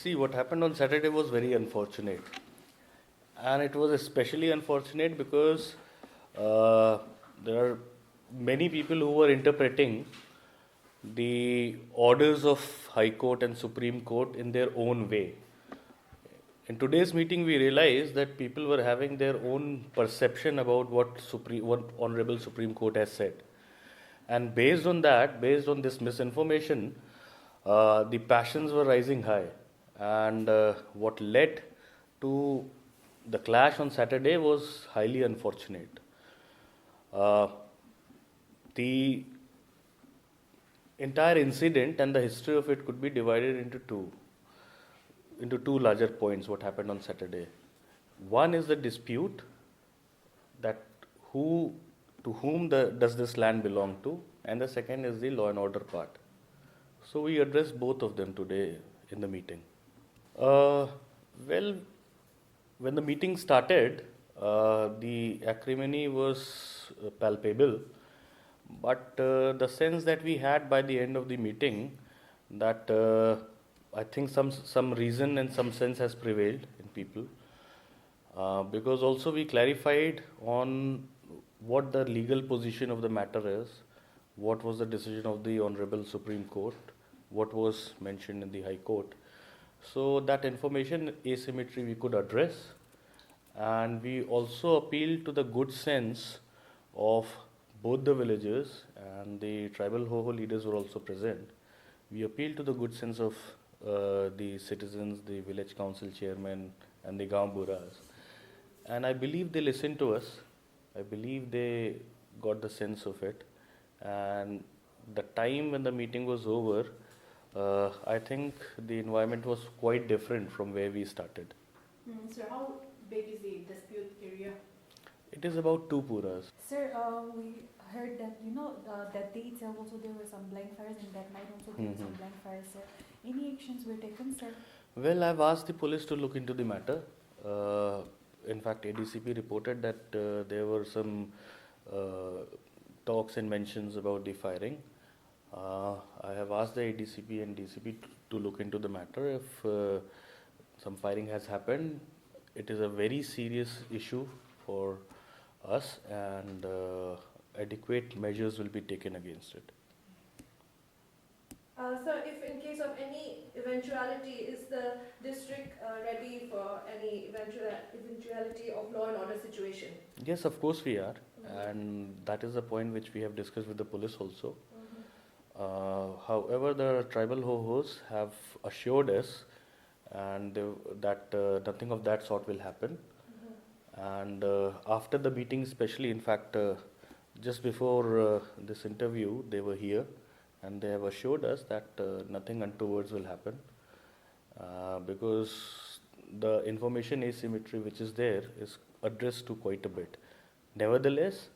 See, what happened on Saturday was very unfortunate. And it was especially unfortunate because uh, there are many people who were interpreting the orders of High Court and Supreme Court in their own way. In today's meeting, we realized that people were having their own perception about what Honorable Supreme Court has said. And based on that, based on this misinformation, the passions were rising high. And what led to the clash on Saturday was highly unfortunate. Uh, the entire incident and the history of it could be divided into two larger points. What happened on Saturday? One is the dispute that who to whom does this land belong to, and the second is the law and order part. So we addressed both of them today in the meeting. Well, when the meeting started, the acrimony was palpable, but the sense that we had by the end of the meeting that I think some reason and some sense has prevailed in people, because also we clarified on what the legal position of the matter is, what was the decision of the Honorable Supreme Court, what was mentioned in the High Court. So that information asymmetry we could address, and we also appealed to the good sense of both the villages, and the tribal Ho-Ho leaders were also present. We appealed to the good sense of the citizens, the village council chairman, and the Gaon Buras. And I believe they listened to us. I believe they got the sense of it. And the time when the meeting was over, I think the environment was quite different from where we started. Sir, how big is the dispute area? It is about 2 puras. Sir, we heard that, that day itself also there were some blind fires, and that night also there were some blind fires, sir. Any actions were taken, sir? Well, I've asked the police to look into the matter. In fact, ADCP reported that there were some talks and mentions about the firing. I have asked the ADCP and DCP to look into the matter. If some firing has happened, it is a very serious issue for us, and adequate measures will be taken against it. Sir, if in case of any eventuality, is the district ready for any eventuality of law and order situation? Yes, of course we are, and that is the point which we have discussed with the police also. However, the tribal Ho-Hos have assured us and that nothing of that sort will happen. And after the meeting, especially, in fact, just before this interview, they were here, and they have assured us that nothing untowards will happen, because the information asymmetry which is there is addressed to quite a bit. Nevertheless,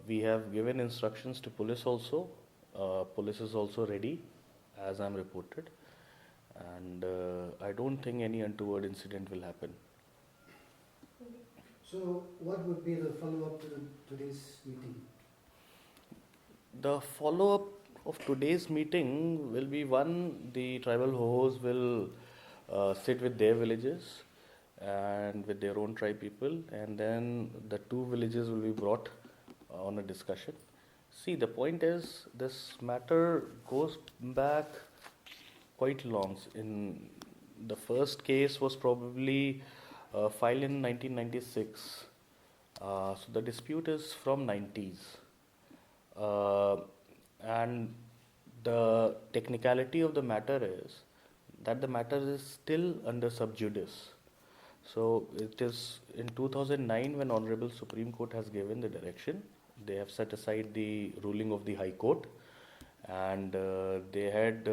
we have given instructions to police also. Police is also ready, as I'm reported, and I don't think any untoward incident will happen. So, what would be the follow-up to today's meeting? The follow-up of today's meeting will be, one, the tribal Ho-Hos will sit with their villages and with their own tribe people, and then the 2 villages will be brought on a discussion. See, the point is, this matter goes back quite long. In the first case was probably filed in 1996. So the dispute is from 90s. And the technicality of the matter is that the matter is still under sub judice. So it is in 2009 when Honorable Supreme Court has given the direction. They have set aside the ruling of the High Court, and they had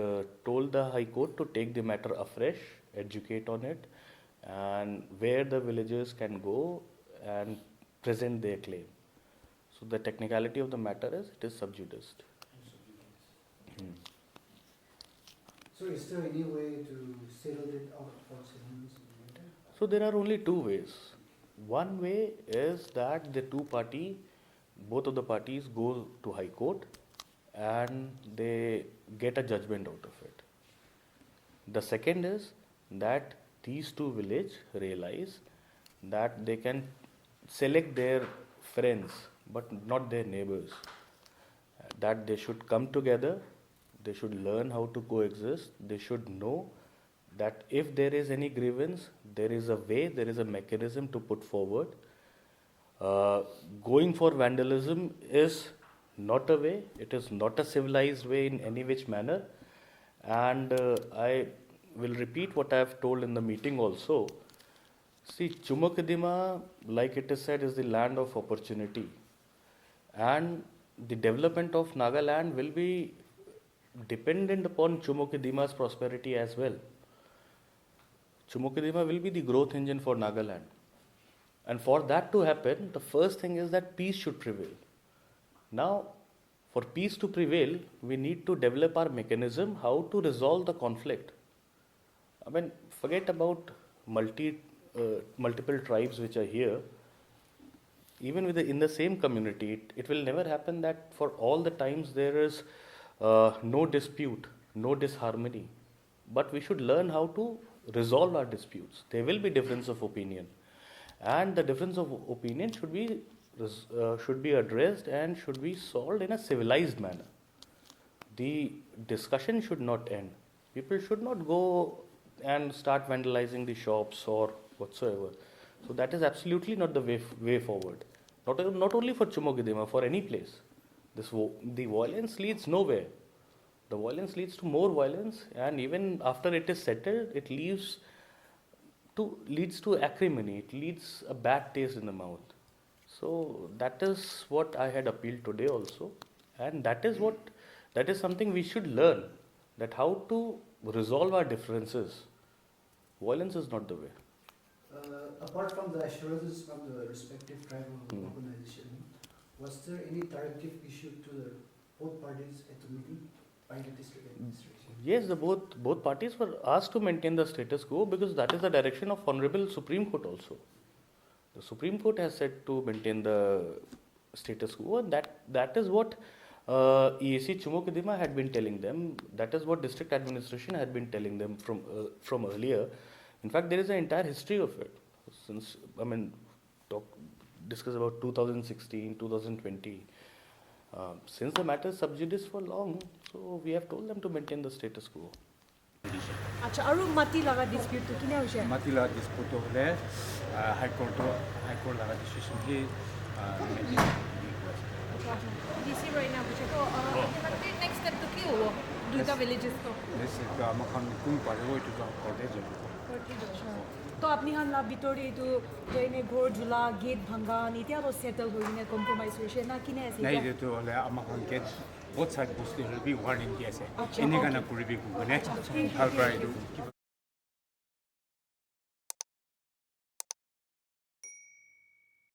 told the High Court to take the matter afresh, educate on it, and where the villagers can go and present their claim. So the technicality of the matter is it is sub judice. So, is there any way to settle it out for settlements? So there are only 2 ways. One way is that both of the parties go to High Court and they get a judgment out of it. The second is that these two villages realize that they can select their friends but not their neighbors. That they should come together, they should learn how to coexist, they should know that if there is any grievance, there is a way, there is a mechanism to put forward. Going for vandalism is not a way, it is not a civilized way in any which manner. And I will repeat what I have told in the meeting also. See, Chumoukedima, like it is said, is the land of opportunity. And the development of Nagaland will be dependent upon Chumoukeddima's prosperity as well. Chumoukedima will be the growth engine for Nagaland. And for that to happen, the first thing is that peace should prevail. Now, for peace to prevail, we need to develop our mechanism how to resolve the conflict. I mean, forget about multiple tribes which are here. Even in the same community, it will never happen that for all the times there is no dispute, no disharmony. But we should learn how to resolve our disputes. There will be difference of opinion, and the difference of opinion should be addressed and should be solved in a civilized manner. The discussion should not end. People should not go and start vandalizing the shops or whatsoever. So that is absolutely not the way forward. Not only for Chumoukedima, for any place. The violence leads nowhere. The violence leads to more violence, and even after it is settled, it leads to acrimony. It leads a bad taste in the mouth. So that is what I had appealed today also, and that is something we should learn, that how to resolve our differences. Violence is not the way. Apart from the assurances from the respective tribal organization, was there any directive issued to the both parties at the meeting by the district administration? Yes, both parties were asked to maintain the status quo because that is the direction of Honorable Supreme Court also. The Supreme Court has said to maintain the status quo, and that is what EAC Chumoukedima had been telling them. That is what district administration had been telling them from earlier. In fact, there is an entire history of it. Since, discuss about 2016, 2020. Since the matter is sub judice for long, so we have told them to maintain the status quo. আচ্ছা আৰু মাটি লাগা ডিসপিউটটো কিনে হৈছে মাটি লাগা ডিসপিউটটো হলে high court লাগা ডিসিশন কি ডিসি ৰাইনা বুঝে তো আলটিমেটলি নেক্সট স্টেপ তো কি হ'ব দুইটা ভিলেজেস তো তো আমাখন কোন পারে ওইটো কোর্টে যাব তো আপনি হান লা ভিতরে তো জেনে ঘর ঝুলা গেট ভাঙা নিতিয়া তো সেটেল হইনে কম্প্রোমাইজ হইছে না কিনে আছে নাই রে তো হলে আমাখন গেট both side বস্তু হলে বি ওয়ার্নিং দি আছে এনে গানা কৰিবি কোনে ভাল প্ৰায়